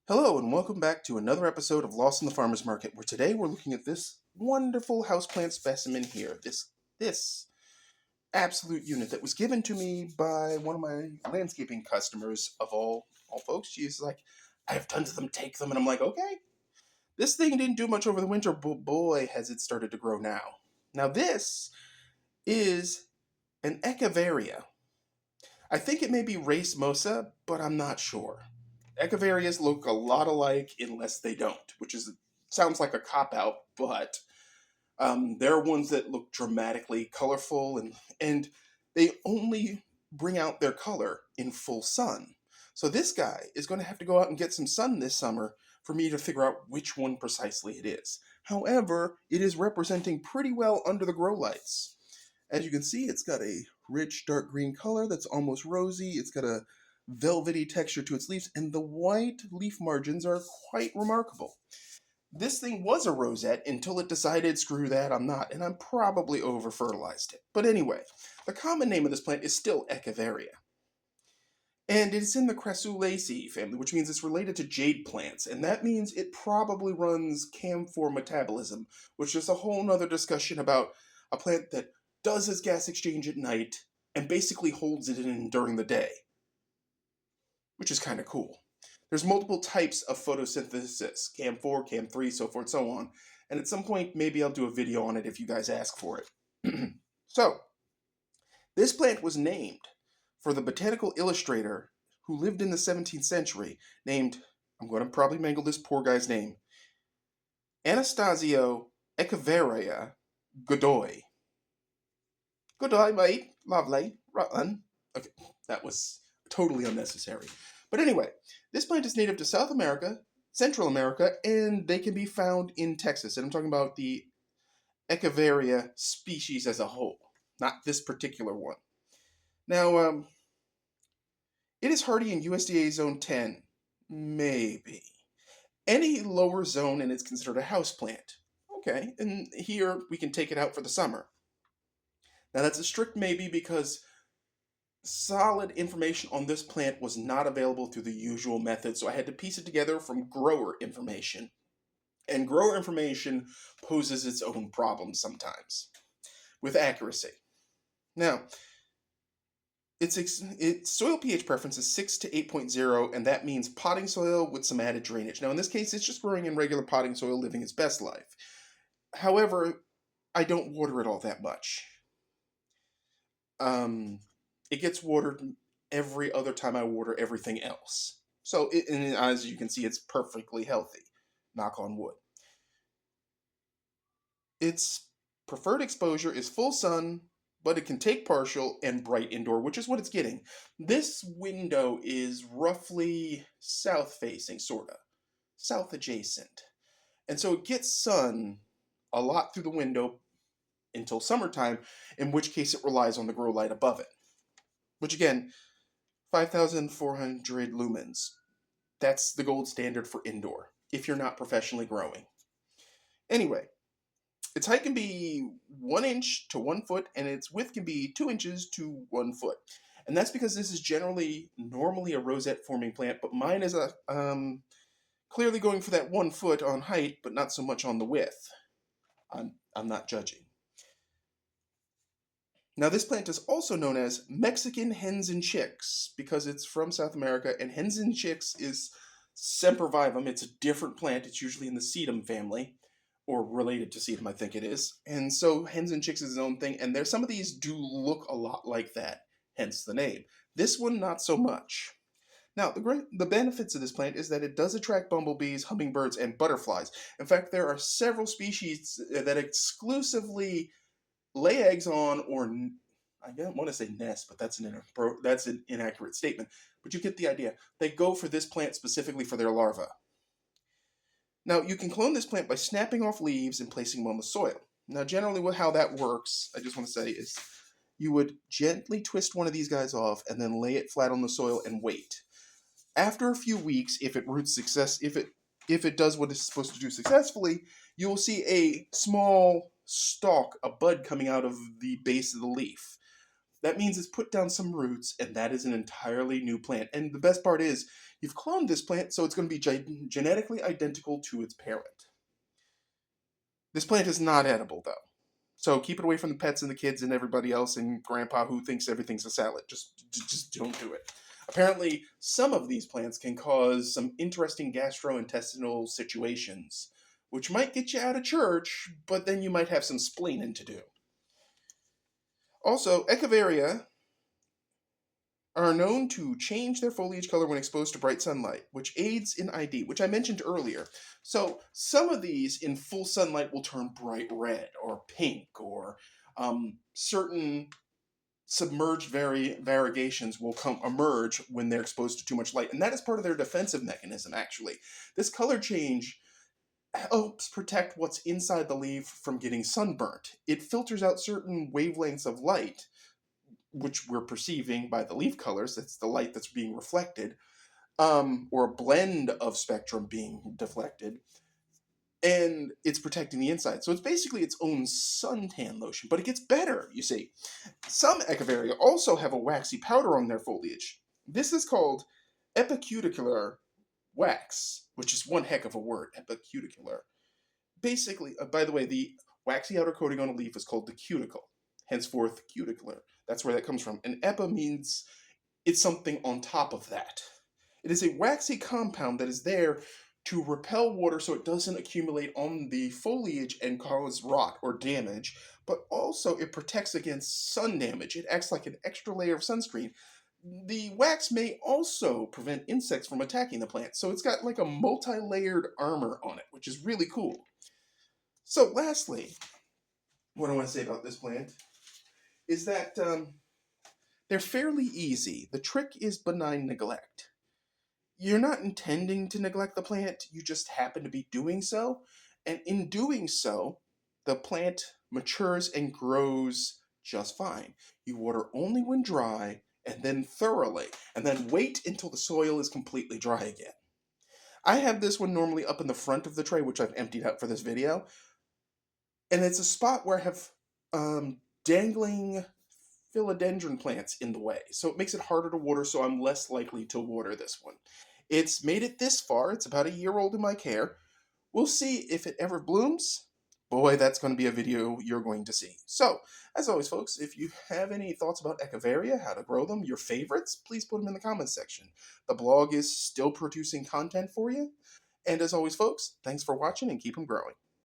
Hello and welcome back to another episode of Lost in the Farmer's Market, where today we're looking at this wonderful houseplant specimen here. This absolute unit that was given to me by one of my landscaping customers of all folks. She's like, I have tons of them, take them. And I'm like, okay. This thing didn't do much over the winter, but boy, has it started to grow now. Now this is an Echeveria. I think it may be race Mosa, but I'm not sure. Echeverias look a lot alike unless they don't, which sounds like a cop-out, but there are ones that look dramatically colorful and they only bring out their color in full sun. So this guy is going to have to go out and get some sun this summer for me to figure out which one precisely it is. However, it is representing pretty well under the grow lights. As you can see, it's got a rich dark green color that's almost rosy. It's got a velvety texture to its leaves, and the white leaf margins are quite remarkable. This thing was a rosette until it decided, screw that, I'm not, and I'm probably over-fertilized it. But anyway, the common name of this plant is still Echeveria. And it's in the Crassulaceae family, which means it's related to jade plants, and that means it probably runs camphor metabolism, which is a whole nother discussion about a plant that does its gas exchange at night and basically holds it in during the day, which is kind of cool. There's multiple types of photosynthesis, CAM4, CAM3, so forth, so on. And at some point, maybe I'll do a video on it if you guys ask for it. So, this plant was named for the botanical illustrator who lived in the 17th century, named, I'm going to probably mangle this poor guy's name, Anastasio Echeveria Godoy. Godoy, mate. Lovely. Rutland. Okay, that was totally unnecessary. But anyway, this plant is native to South America, Central America, and they can be found in Texas. And I'm talking about the Echeveria species as a whole, not this particular one. Now, it is hardy in USDA Zone 10, maybe. Any lower zone and it's considered a houseplant. Okay, and here we can take it out for the summer. Now that's a strict maybe because solid information on this plant was not available through the usual method, so I had to piece it together from grower information. And grower information poses its own problems sometimes with accuracy. Now, its soil pH preference is 6 to 8.0, and that means potting soil with some added drainage. Now, in this case, it's just growing in regular potting soil, living its best life. However, I don't water it all that much. It gets watered every other time I water everything else. So, and as you can see, it's perfectly healthy. Knock on wood. Its preferred exposure is full sun, but it can take partial and bright indoor, which is what it's getting. This window is roughly south-facing, sort of. South-adjacent. And so it gets sun a lot through the window until summertime, in which case it relies on the grow light above it. Which again, 5,400 lumens. That's the gold standard for indoor, if you're not professionally growing. Anyway, its height can be 1 inch to 1 foot, and its width can be 2 inches to 1 foot. And that's because this is normally a rosette-forming plant, but mine is clearly going for that 1 foot on height, but not so much on the width. I'm not judging. Now, this plant is also known as Mexican hens and chicks because it's from South America, and hens and chicks is sempervivum. It's a different plant. It's usually in the sedum family, or related to sedum, I think it is. And so hens and chicks is its own thing, and some of these do look a lot like that, hence the name. This one, not so much. Now, the benefits of this plant is that it does attract bumblebees, hummingbirds, and butterflies. In fact, there are several species that exclusively lay eggs on, or I don't want to say nest, but that's an inaccurate statement. But you get the idea. They go for this plant specifically for their larvae. Now, you can clone this plant by snapping off leaves and placing them on the soil. Now, generally how that works, I just want to say, is you would gently twist one of these guys off and then lay it flat on the soil and wait. After a few weeks, if it does what it's supposed to do successfully, you will see a small stalk, a bud coming out of the base of the leaf. That means it's put down some roots, and that is an entirely new plant. And the best part is, You've cloned this plant, so it's going to be genetically identical to its parent. This plant is not edible, though. So keep it away from the pets and the kids and everybody else and grandpa who thinks everything's a salad. Just don't do it. Apparently, some of these plants can cause some interesting gastrointestinal situations, which might get you out of church, but then you might have some spleening to do. Also, Echeveria are known to change their foliage color when exposed to bright sunlight, which aids in ID, which I mentioned earlier. So some of these in full sunlight will turn bright red or pink, or certain submerged variegations will emerge when they're exposed to too much light, and that is part of their defensive mechanism, actually. This color change helps protect what's inside the leaf from getting sunburnt. It filters out certain wavelengths of light, which we're perceiving by the leaf colors. That's the light that's being reflected, or a blend of spectrum being deflected, and it's protecting the inside. So it's basically its own suntan lotion, but it gets better, you see. Some Echeveria also have a waxy powder on their foliage. This is called epicuticular wax, which is one heck of a word, epicuticular. Basically, by the way, the waxy outer coating on a leaf is called the cuticle, henceforth cuticular. That's where that comes from. And epi means it's something on top of that. It is a waxy compound that is there to repel water so it doesn't accumulate on the foliage and cause rot or damage, but also it protects against sun damage. It acts like an extra layer of sunscreen. The wax may also prevent insects from attacking the plant, so it's got like a multi-layered armor on it, which is really cool. So lastly, what I want to say about this plant is that they're fairly easy. The trick is benign neglect. You're not intending to neglect the plant, you just happen to be doing so. And in doing so, the plant matures and grows just fine. You water only when dry, and then thoroughly, and then wait until the soil is completely dry again. I have this one normally up in the front of the tray, which I've emptied out for this video. And it's a spot where I have dangling philodendron plants in the way. So it makes it harder to water, so I'm less likely to water this one. It's made it this far. It's about a year old in my care. We'll see if it ever blooms. Boy, that's going to be a video you're going to see. So, as always, folks, if you have any thoughts about Echeveria, how to grow them, your favorites, please put them in the comments section. The blog is still producing content for you. And as always, folks, thanks for watching and keep them growing.